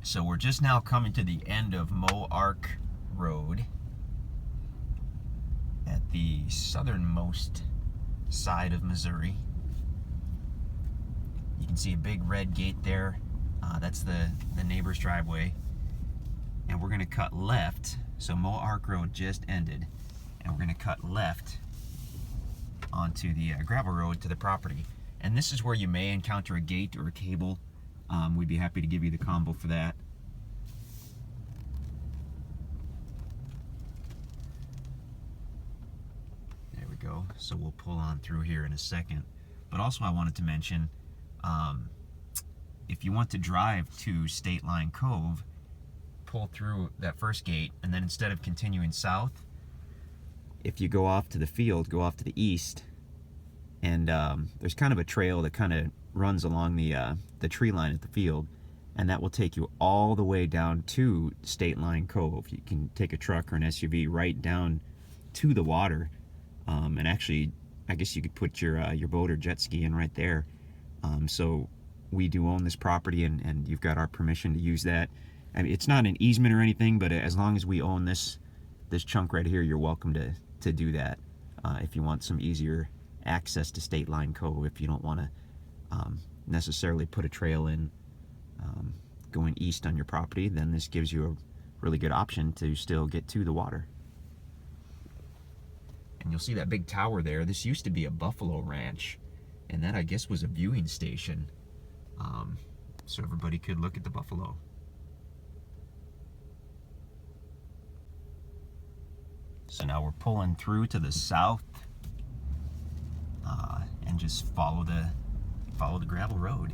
So we're just now coming to the end of Moark Road at the southernmost side of Missouri. You can see a big red gate there. That's the neighbor's driveway. And we're going to cut left. So Moark Road just ended. And we're going to cut left onto the gravel road to the property. And this is where you may encounter a gate or a cable. We'd be happy to give you the combo for that. There we go. So we'll pull on through here in a second. But also I wanted to mention, if you want to drive to State Line Cove, pull through that first gate, and then instead of continuing south, if you go off to the field, go off to the east, and there's kind of a trail that kind of runs along the tree line at the field, and that will take you all the way down to State Line Cove. You can take a truck or an SUV right down to the water, and actually, I guess you could put your boat or jet ski in right there. So we do own this property, and you've got our permission to use that. I mean, it's not an easement or anything, but as long as we own this chunk right here, you're welcome to do that. If you want some easier access to State Line Cove, if you don't want to necessarily put a trail in going east on your property, then this gives you a really good option to still get to the water. And you'll see that big tower there. This used to be a buffalo ranch, and that, I guess, was a viewing station, so everybody could look at the buffalo. So now we're pulling through to the south, and just follow the gravel road.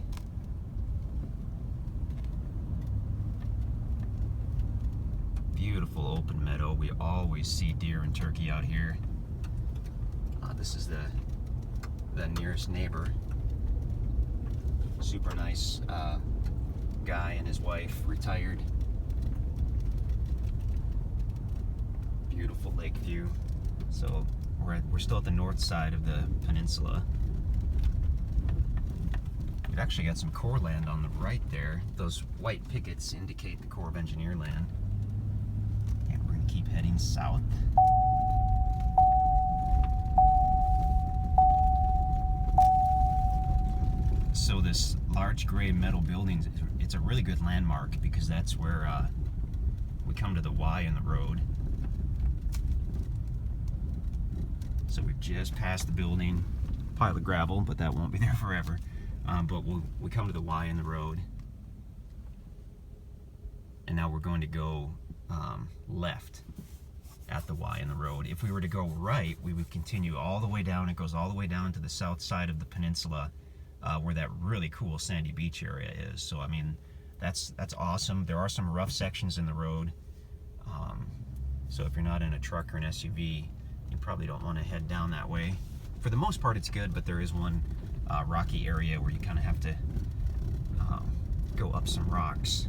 Beautiful open meadow. We always see deer and turkey out here. This is the nearest neighbor. Super nice guy and his wife, retired. Beautiful lake view. So we're still at the north side of the peninsula. We've actually got some Corps land on the right there. Those white pickets indicate the Corps of Engineer land. And we're going to keep heading south. So this large gray metal building, it's a really good landmark because that's where we come to the Y in the road. So we've just passed the building, pile of gravel, but that won't be there forever. But we come to the Y in the road, and now we're going to go left at the Y in the road. If we were to go right, we would continue all the way down. It goes all the way down to the south side of the peninsula, where that really cool sandy beach area is. So I mean, that's awesome. There are some rough sections in the road, so if you're not in a truck or an SUV, you probably don't want to head down that way. For the most part, it's good, but there is one rocky area where you kind of have to go up some rocks.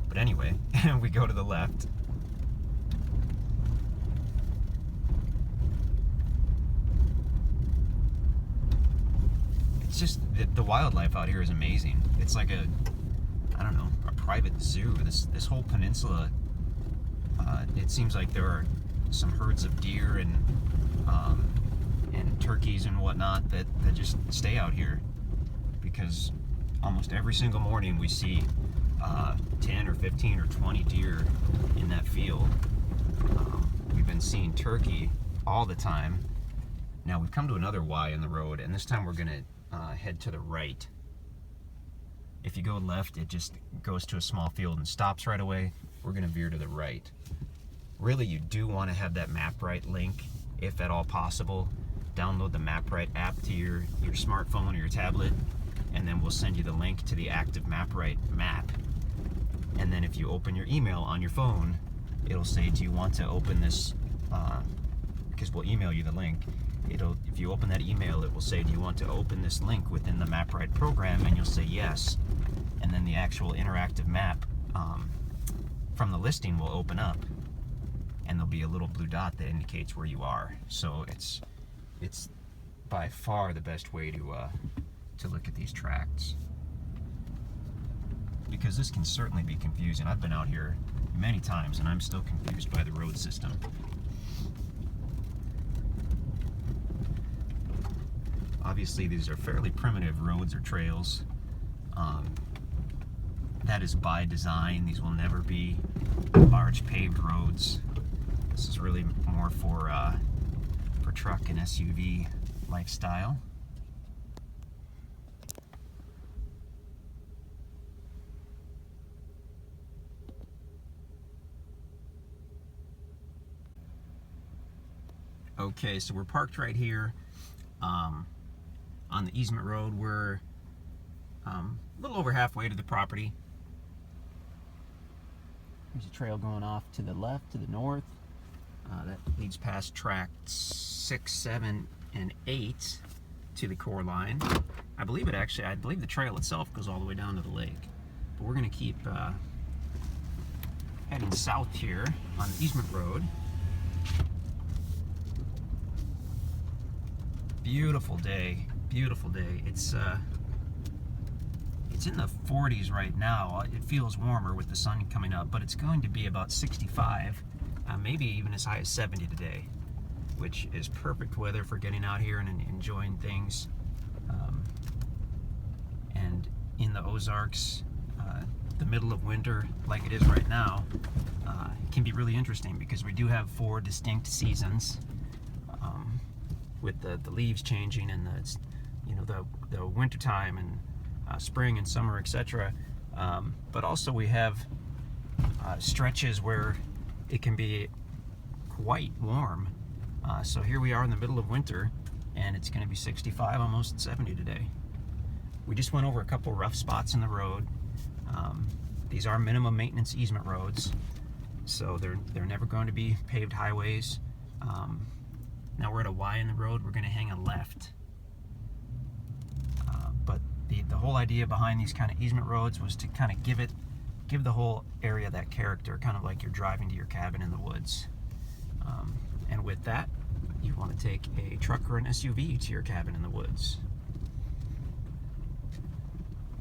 But anyway, we go to the left. It's just the wildlife out here is amazing. It's like a private zoo. This whole peninsula, it seems like there are some herds of deer and turkeys and whatnot that just stay out here, because almost every single morning we see 10 or 15 or 20 deer in that field. We've been seeing turkey all the time. Now we've come to another Y in the road, and this time we're gonna head to the right. If you go left, it just goes to a small field and stops right away. We're gonna veer to the right. Really, you do want to have that MapRight link, if at all possible. Download the MapRight app to your smartphone or your tablet, and then we'll send you the link to the active MapRight map. And then if you open your email on your phone, it'll say, do you want to open this, because we'll email you the link. If you open that email, it will say, do you want to open this link within the MapRight program? And you'll say yes. And then the actual interactive map from the listing will open up, and there'll be a little blue dot that indicates where you are. So it's by far the best way to look at these tracts. because this can certainly be confusing. I've been out here many times and I'm still confused by the road system. Obviously, these are fairly primitive roads or trails. That is by design. These will never be large paved roads. This is really more for truck and SUV lifestyle. Okay, so we're parked right here on the easement road. We're a little over halfway to the property. There's a trail going off to the left, to the north. That leads past tracks 6, 7, and 8 to the core line. I believe the trail itself goes all the way down to the lake. But we're going to keep heading south here on the easement road. Beautiful day, beautiful day. It's in the 40s right now. It feels warmer with the sun coming up, but it's going to be about 65, maybe even as high as 70 today, which is perfect weather for getting out here and enjoying things. And in the Ozarks, the middle of winter, like it is right now, can be really interesting because we do have 4 distinct seasons. With the leaves changing and the winter time and spring and summer, etc. But also we have stretches where it can be quite warm. So here we are in the middle of winter and it's going to be 65, almost 70 today. We just went over a couple rough spots in the road. These are minimum maintenance easement roads, so they're never going to be paved highways. Now we're at a Y in the road. We're going to hang a left. But the whole idea behind these kind of easement roads was to kind of give the whole area that character, kind of like you're driving to your cabin in the woods. And with that, you want to take a truck or an SUV to your cabin in the woods.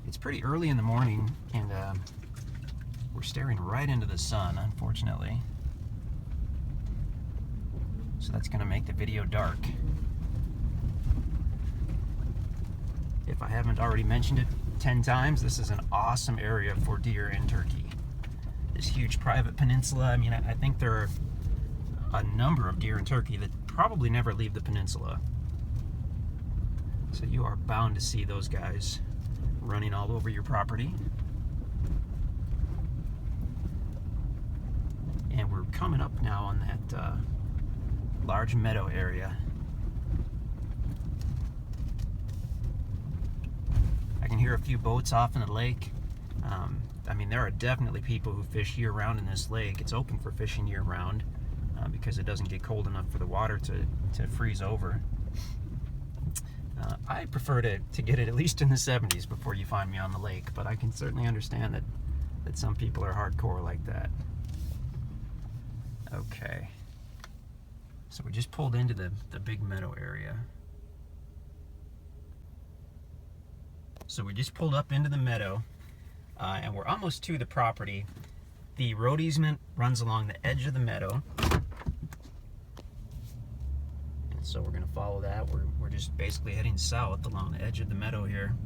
It's pretty early in the morning, and we're staring right into the sun, unfortunately. So that's going to make the video dark. If I haven't already mentioned it 10 times, this is an awesome area for deer and turkey. This huge private peninsula. I mean, I think there are a number of deer and turkey that probably never leave the peninsula. So you are bound to see those guys running all over your property. And we're coming up now on that large meadow area. I can hear a few boats off in the lake. I mean, there are definitely people who fish year-round in this lake. It's open for fishing year-round because it doesn't get cold enough for the water to freeze over. I prefer to get it at least in the 70s before you find me on the lake, but I can certainly understand that some people are hardcore like that. Okay. So we just pulled into the big meadow area. So we just pulled up into the meadow, and we're almost to the property. The road easement runs along the edge of the meadow. And so we're going to follow that. We're just basically heading south along the edge of the meadow here.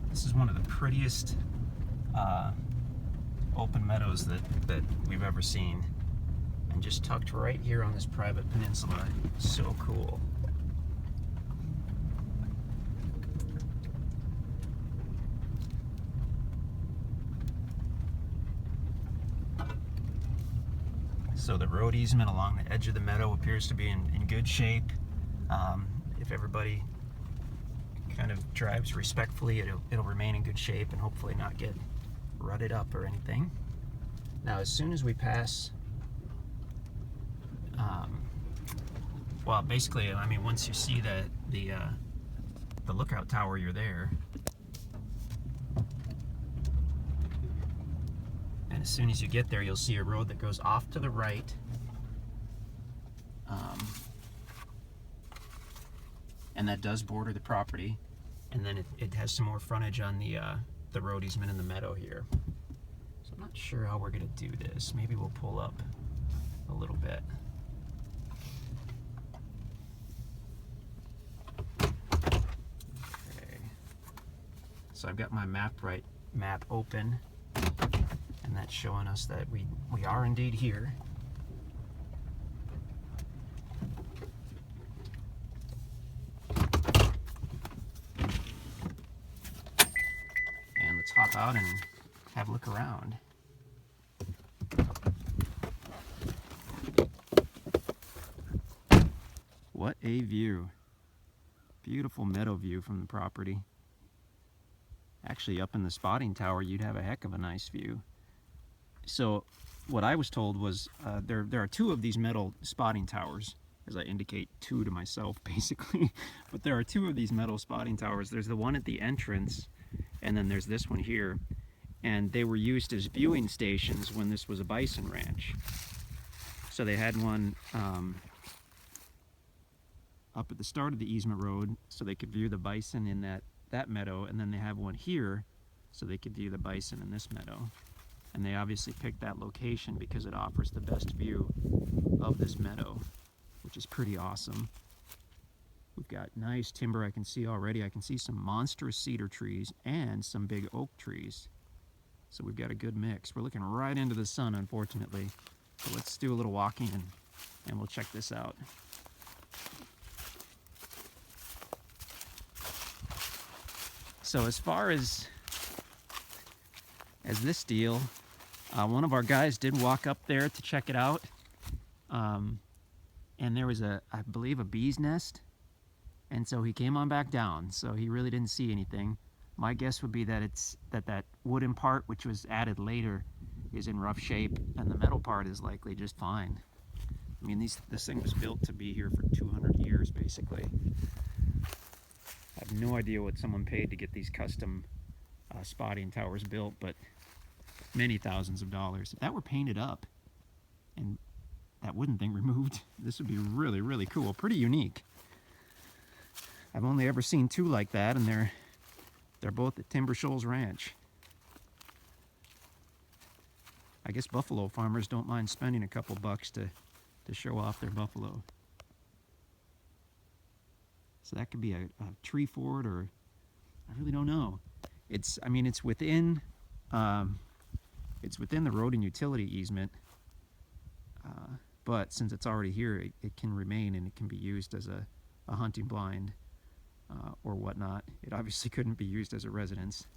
This is one of the prettiest open meadows that we've ever seen, and just tucked right here on this private peninsula. So cool. So the road easement along the edge of the meadow appears to be in good shape. If everybody kind of drives respectfully, it'll remain in good shape and hopefully not get rutted up or anything. Now, as soon as we pass, well, basically, I mean, once you see the lookout tower, you're there. And as soon as you get there, you'll see a road that goes off to the right. and that does border the property. And then it has some more frontage on the road easement in the meadow here. So I'm not sure how we're gonna do this. Maybe we'll pull up a little bit. Okay. So I've got my map open, and that's showing us that we are indeed here. And let's hop out and have a look around. What a view. Beautiful meadow view from the property. Actually, up in the spotting tower, you'd have a heck of a nice view. So what I was told was there are two of these metal spotting towers, as I indicate two to myself basically. But there are two of these metal spotting towers. There's the one at the entrance, and then there's this one here. And they were used as viewing stations when this was a bison ranch. So they had one up at the start of the easement road so they could view the bison in that meadow, and then they have one here so they could view the bison in this meadow. And they obviously picked that location because it offers the best view of this meadow, which is pretty awesome. We've got nice timber I can see already. I can see some monstrous cedar trees and some big oak trees. So we've got a good mix. We're looking right into the sun, unfortunately. So let's do a little walking and we'll check this out. So as far as this deal, one of our guys did walk up there to check it out, and there was I believe a bee's nest, and so he came on back down. So he really didn't see anything. My guess would be that that wooden part, which was added later, is in rough shape, and the metal part is likely just fine. I mean, this thing was built to be here for 200 years, basically. I have no idea what someone paid to get these custom spotting towers built, but many thousands of dollars. If that were painted up and that wooden thing removed, this would be really, really cool. Pretty unique. I've only ever seen two like that, and they're both at Timber Shoals Ranch. I guess buffalo farmers don't mind spending a couple bucks to show off their buffalo. So that could be a tree fort, or I really don't know. I mean, it's within the road and utility easement, but since it's already here, it can remain, and it can be used as a hunting blind or whatnot. It obviously couldn't be used as a residence,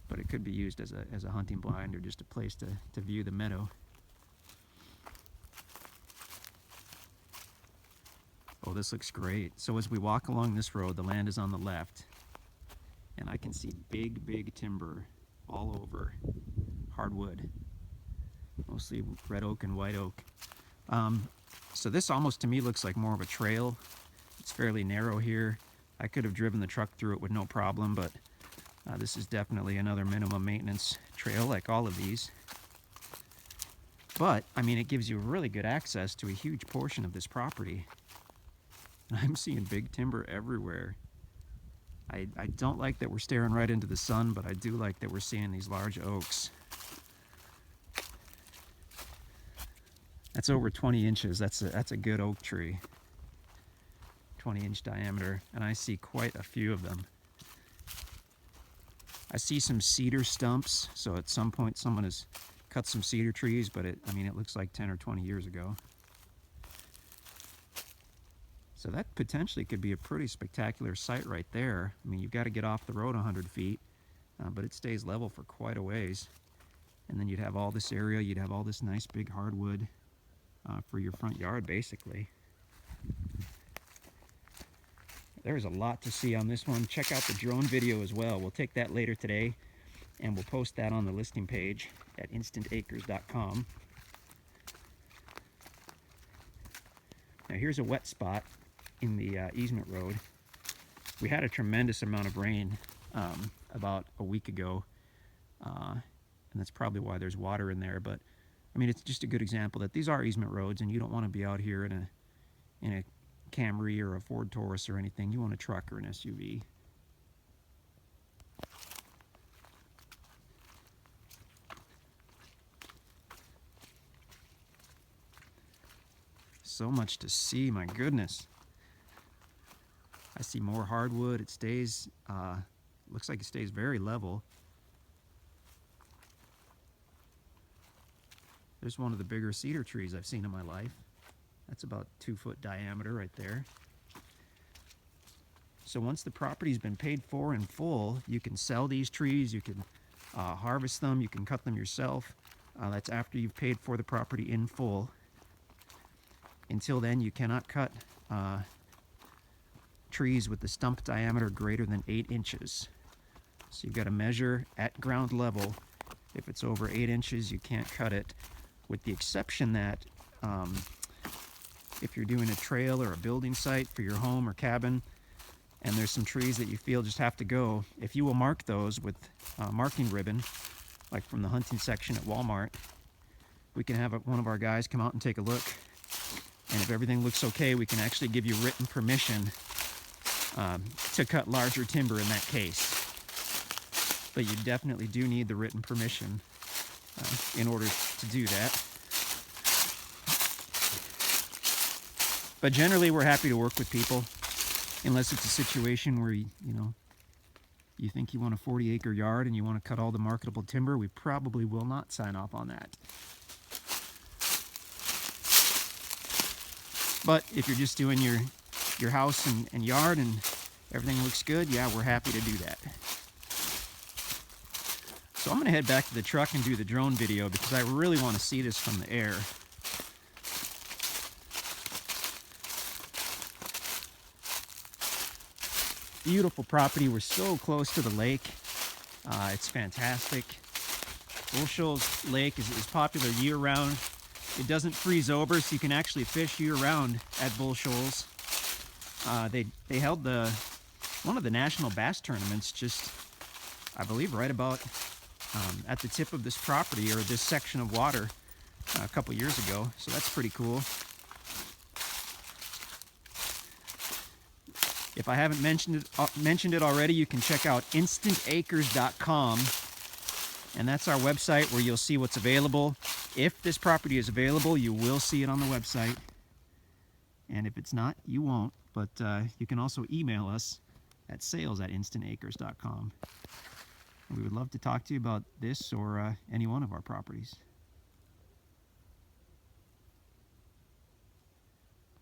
but it could be used as a hunting blind or just a place to view the meadow. Oh, this looks great. So as we walk along this road, the land is on the left, and I can see big, big timber all over. Hardwood, mostly red oak and white oak. So this almost to me looks like more of a trail. It's fairly narrow here. I could have driven the truck through it with no problem, but this is definitely another minimum maintenance trail like all of these. But, I mean, it gives you really good access to a huge portion of this property. I'm seeing big timber everywhere. I don't like that we're staring right into the sun, but I do like that we're seeing these large oaks. That's over 20 inches. That's a good oak tree. 20-inch diameter, and I see quite a few of them. I see some cedar stumps, so at some point someone has cut some cedar trees, but it looks like 10 or 20 years ago. So that potentially could be a pretty spectacular site right there. I mean, you've got to get off the road 100 feet, but it stays level for quite a ways. And then you'd have all this area, you'd have all this nice big hardwood for your front yard, basically. There's a lot to see on this one. Check out the drone video as well. We'll take that later today, and we'll post that on the listing page at InstantAcres.com. Now here's a wet spot in the easement road. We had a tremendous amount of rain about a week ago, and that's probably why there's water in there. But I mean, it's just a good example that these are easement roads, and you don't want to be out here in a Camry or a Ford Taurus or anything. You want a truck or an SUV. So much to see, my goodness. I see more hardwood. It stays, looks like it stays very level. There's one of the bigger cedar trees I've seen in my life. That's about 2-foot diameter right there. So once the property's been paid for in full, you can sell these trees, you can harvest them, you can cut them yourself. That's after you've paid for the property in full. Until then, you cannot cut trees with the stump diameter greater than 8 inches. So you've got to measure at ground level. If it's over 8 inches, you can't cut it, with the exception that if you're doing a trail or a building site for your home or cabin, and there's some trees that you feel just have to go, if you will mark those with marking ribbon, like from the hunting section at Walmart, we can have one of our guys come out and take a look. And if everything looks okay, we can actually give you written permission to cut larger timber in that case. But you definitely do need the written permission in order to do that. But generally, we're happy to work with people, unless it's a situation where you think you want a 40-acre yard and you want to cut all the marketable timber. We probably will not sign off on that. But if you're just doing your house and yard and everything looks good, yeah, we're happy to do that. So I'm going to head back to the truck and do the drone video because I really want to see this from the air. Beautiful property. We're so close to the lake. It's fantastic. Bull Shoals Lake is popular year-round. It doesn't freeze over, so you can actually fish year-round at Bull Shoals. They held one of the national bass tournaments just, I believe, right about at the tip of this property or this section of water a couple years ago. So that's pretty cool. If I haven't mentioned it already, you can check out InstantAcres.com, and that's our website where you'll see what's available. If this property is available, you will see it on the website, and if it's not, you won't. But you can also email us at sales@instantacres.com. We would love to talk to you about this or any one of our properties.